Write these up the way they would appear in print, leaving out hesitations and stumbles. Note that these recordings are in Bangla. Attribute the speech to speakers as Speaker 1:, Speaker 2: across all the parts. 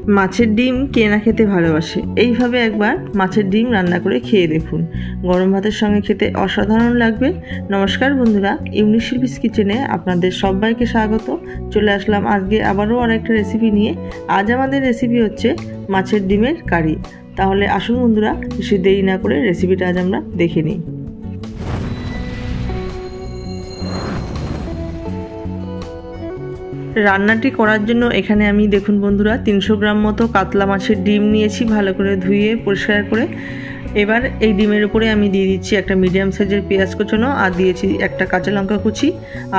Speaker 1: মাছের ডিম কে না খেতে ভালোবাসে। এইভাবে একবার মাছের ডিম রান্না করে খেয়ে দেখুন, গরম ভাতের সঙ্গে খেতে অসাধারণ লাগবে। নমস্কার বন্ধুরা, ইউনিক শিল্পীস কিচেনে আপনাদের সবাইকে স্বাগত। চলে আসলাম আজকে আবারও আরেকটা রেসিপি নিয়ে। আজ আমাদের রেসিপি হচ্ছে মাছের ডিমের কারি। তাহলে আসুন বন্ধুরা, বেশি দেরি না করে রেসিপিটা আজ আমরা দেখে নিই। রান্নাটি করার জন্য এখানে আমি দেখুন বন্ধুরা 300 গ্রাম মতো কাতলা মাছের ডিম নিয়েছি, ভালো করে ধুয়ে পরিষ্কার করে। এবার এই ডিমের উপরে আমি দিয়ে দিচ্ছি একটা মিডিয়াম সাইজের পেঁয়াজ কুচনো, আর দিয়েছি একটা কাঁচা লঙ্কা কুচি,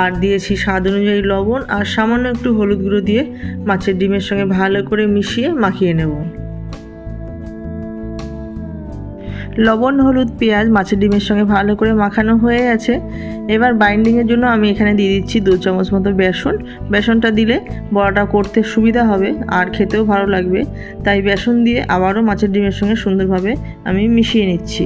Speaker 1: আর দিয়েছি স্বাদ অনুযায়ী লবণ, আর সামান্য একটু হলুদ গুঁড়ো দিয়ে মাছের ডিমের সঙ্গে ভালো করে মিশিয়ে মাখিয়ে নেব। লবণ, হলুদ, পেঁয়াজ মাছের ডিমের সঙ্গে ভালো করে মাখানো হয়ে গেছে। এবার বাইন্ডিংয়ের জন্য আমি এখানে দিয়ে দিচ্ছি 2 চামচ মতো বেসন। বেসনটা দিলে বড়াটা করতে সুবিধা হবে আর খেতেও ভালো লাগবে, তাই বেসন দিয়ে আবারও মাছের ডিমের সঙ্গে সুন্দরভাবে আমি মিশিয়ে নিচ্ছি।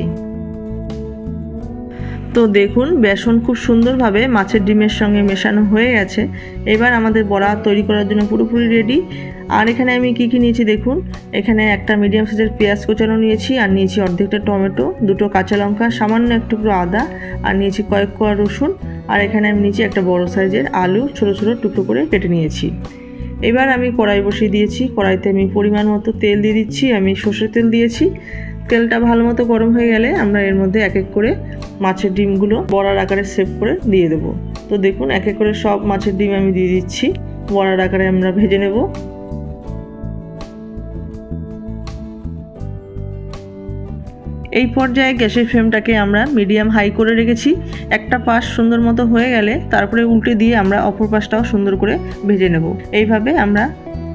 Speaker 1: তো দেখুন, বেসন খুব সুন্দরভাবে মাছের ডিমের সঙ্গে মেশানো হয়ে গেছে। এবার আমাদের বড়া তৈরি করার জন্য পুরোপুরি রেডি। আর এখানে আমি কি নিয়েছি দেখুন, এখানে একটা মিডিয়াম সাইজের পেঁয়াজ কুচানো নিয়েছি, আর নিয়েছি অর্ধেকটা টমেটো, 2টো কাঁচা লঙ্কা, সামান্য একটু আদা, আর নিয়েছি কয়েক কোয়া রসুন, আর এখানে আমি নিয়েছি একটা বড় সাইজের আলু ছোটো ছোটো টুকরো করে কেটে নিয়েছি। এবার আমি কড়াই বসিয়ে দিয়েছি। কড়াইতে আমি পরিমাণ মতো তেল দিয়ে দিচ্ছি। আমি সর্ষের তেল দিয়েছি। তেলটা ভালো মতো গরম হয়ে গেলে আমরা এর মধ্যে এক এক করে মাছের ডিমগুলো বড়ার আকারে শেপ করে দিয়ে দেবো। তো দেখুন, এক এক করে সব মাছের ডিম আমি দিয়ে দিচ্ছি। বড়ার আকারে আমরা ভেজে নেব। এই পর্যায়ে গ্যাসের ফ্লেমটাকে আমরা মিডিয়াম হাই করে রেখেছি। একটা পাশ সুন্দর মতো হয়ে গেলে তারপরে উল্টে দিয়ে আমরা অপর পাশটাও সুন্দর করে ভেজে নেব। এইভাবে আমরা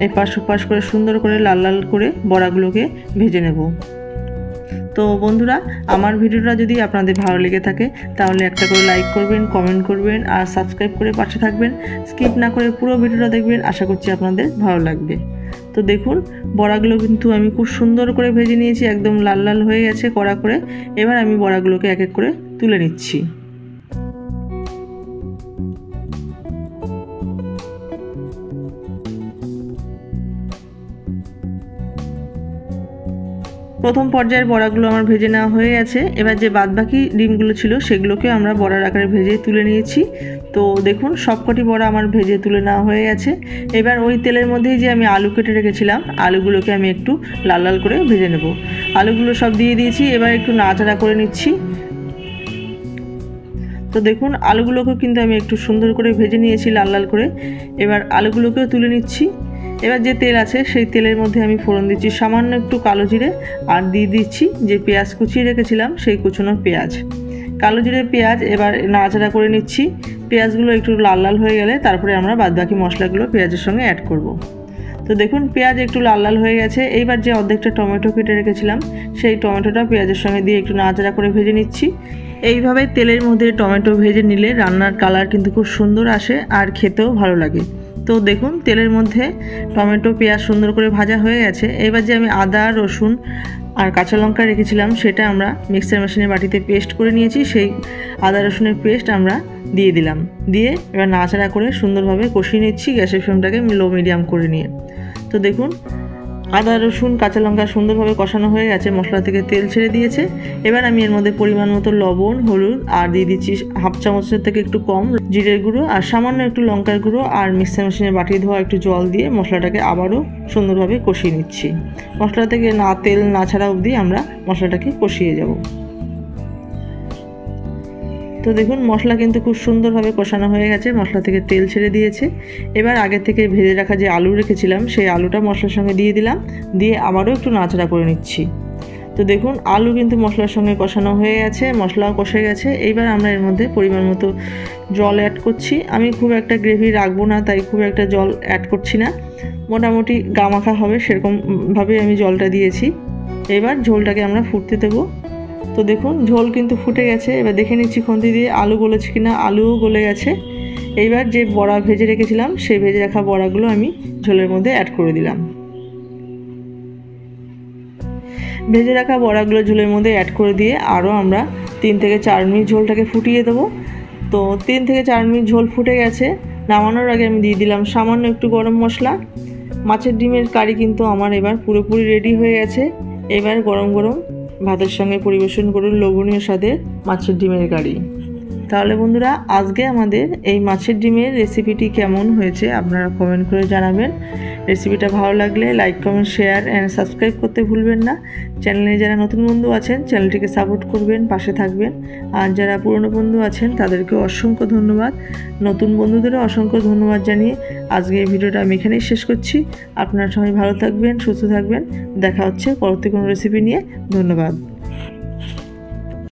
Speaker 1: এপাশ ওপাশ করে সুন্দর করে লাল লাল করে বড়াগুলোকে ভেজে নেব। তো বন্ধুরা, আমার ভিডিওটা যদি আপনাদের ভালো লেগে থাকে তাহলে একটা করে লাইক করবেন, কমেন্ট করবেন, আর সাবস্ক্রাইব করে পাশে থাকবেন। স্কিপ না করে পুরো ভিডিওটা দেখবেন, আশা করছি আপনাদের ভালো লাগবে। তো দেখুন, বড়াগুলো কিন্তু আমি খুব সুন্দর করে ভেজে নিয়েছি, একদম লাল লাল হয়ে গেছে কড়া করে। এবার আমি বড়াগুলোকে এক এক করে তুলে নিচ্ছি। প্রথম পর্যায়ের বড়াগুলো আমার ভেজে নেওয়া হয়ে গেছে। এবার যে বাদবাকি ডিমগুলো ছিল সেগুলোকে আমরা বড়ার আকারে ভেজে তুলে নিয়েছি। তো দেখুন, সবকটি বড়া আমার ভেজে তুলে নেওয়া হয়ে গেছে। এবার ওই তেলের মধ্যেই যে আমি আলু কেটে রেখেছিলাম, আলুগুলোকে আমি একটু লাল লাল করে ভেজে নেব। আলুগুলো সব দিয়ে দিয়েছি। এবার একটু নাড়াচাড়া করে নিচ্ছি। তো দেখুন, আলুগুলোকেও কিন্তু আমি একটু সুন্দর করে ভেজে নিয়েছি লাল লাল করে। এবার আলুগুলোকেও তুলে নিচ্ছি। এবার যে তেল আছে সেই তেলের মধ্যে আমি ফোড়ন দিচ্ছি সামান্য একটু কালো জিরে, আর দিয়ে দিচ্ছি যে পেঁয়াজ কুচিয়ে রেখেছিলাম সেই কুচনো পেঁয়াজ, কালো জিরে পেঁয়াজ। এবার নাড়াচাড়া করে নিচ্ছি। পেঁয়াজগুলো একটু লাল লাল হয়ে গেলে তারপরে আমরা বাদবাকি মশলাগুলো পেঁয়াজের সঙ্গে অ্যাড করব। তো দেখুন, পেঁয়াজ একটু লাল লাল হয়ে গেছে। এইবার যে অর্ধেকটা টমেটো কেটে রেখেছিলাম সেই টমেটোটা পেঁয়াজের সঙ্গে দিয়ে একটু নাড়াচাড়া করে ভেজে নিচ্ছি। এইভাবে তেলের মধ্যে টমেটো ভেজে নিলে রান্নার কালার কিন্তু খুব সুন্দর আসে আর খেতেও ভালো লাগে। তো দেখুন, তেলের মধ্যে টমেটো পেঁয়াজ সুন্দর করে ভাজা হয়ে গেছে। এবার যে আমি আদা, রসুন আর কাঁচা লঙ্কা রেখেছিলাম সেটা আমরা মিক্সার মেশিনের বাটিতে পেস্ট করে নিয়েছি। সেই আদা রসুনের পেস্ট আমরা দিয়ে দিলাম। দিয়ে এবার নাড়াচাড়া করে সুন্দরভাবে কষিয়ে নিচ্ছি, গ্যাসের ফ্লেমটাকে লো মিডিয়াম করে নিয়ে। তো দেখুন, আদা রসুন কাঁচা লঙ্কা সুন্দরভাবে কষানো হয়ে গেছে, মশলা থেকে তেল ছেড়ে দিয়েছে। এবার আমি এর মধ্যে পরিমাণ মতো লবণ, হলুদ, আর দিয়ে দিচ্ছি হাফ চামচের থেকে একটু কম জিরের গুঁড়ো, আর সামান্য একটু লঙ্কার গুঁড়ো, আর মিক্সার মেশিনে বাটি ধোয়া একটু জল দিয়ে মশলাটাকে আবারও সুন্দরভাবে কষিয়ে নিচ্ছি। মশলা থেকে তেল না ছাড়া অবধি আমরা মশলাটাকে কষিয়ে যাব। তো দেখুন, মশলা কিন্তু খুব সুন্দরভাবে কষানো হয়ে গেছে, মশলা থেকে তেল ছেড়ে দিয়েছে। এবার আগে থেকে ভেজে রাখা যে আলু রেখেছিলাম সেই আলুটা মশলার সঙ্গে দিয়ে দিলাম, দিয়ে আবারও একটু নাড়াচাড়া করে নিচ্ছি। তো দেখুন, আলু কিন্তু মশলার সঙ্গে কষানো হয়ে গেছে, মশলাও কষে গেছে। এইবার আমরা এর মধ্যে পরিমাণ মতো জল অ্যাড করছি। আমি খুব একটা গ্রেভি রাখবো না, তাই খুব একটা জল অ্যাড করছি না, মোটামুটি গামাখা হবে সেরকমভাবে আমি জলটা দিয়েছি। এবার ঝোলটাকে আমরা ফুটতে দেবো। তো দেখুন, ঝোল কিন্তু ফুটে গেছে। এবার দেখে নিচ্ছি খুন্তি দিয়ে আলু গলেছে কিনা। আলুও গলে গেছে। এইবার যে বড়া ভেজে রেখেছিলাম সেই ভেজে রাখা বড়াগুলো আমি ঝোলের মধ্যে অ্যাড করে দিলাম। ভেজে রাখা বড়াগুলো ঝোলের মধ্যে অ্যাড করে দিয়ে আরও আমরা 3 থেকে 4 মিনিট ঝোলটাকে ফুটিয়ে দেবো। তো 3 থেকে 4 মিনিট ঝোল ফুটে গেছে। নামানোর আগে আমি দিয়ে দিলাম সামান্য একটু গরম মশলা, মাছের ডিমের কারি কিন্তু আমার এবার পুরোপুরি রেডি হয়ে গেছে। এবার গরম গরম ভাতের সঙ্গে পরিবেশন করুন লোভনীয় স্বাদের মাছের ডিমের কারি। তাহলে বন্ধুরা, আজকে আমাদের এই মাছের ডিমের রেসিপিটি কেমন হয়েছে আপনারা কমেন্ট করে জানাবেন। রেসিপিটা ভালো লাগলে like, comment, share and subscribe করতে ভুলবেন না। চ্যানেলে যারা নতুন বন্ধু আছেন চ্যানেলটিকে সাপোর্ট করবেন, পাশে থাকবেন। আর যারা পুরনো বন্ধু আছেন তাদেরকে অসংখ্য ধন্যবাদ, নতুন বন্ধুদেরও অসংখ্য ধন্যবাদ জানিয়ে আজকে এই ভিডিওটা আমি এখানেই শেষ করছি। আপনারা সবাই ভালো থাকবেন, সুস্থ থাকবেন। দেখা হচ্ছে পরবর্তী কোনো রেসিপি নিয়ে। ধন্যবাদ।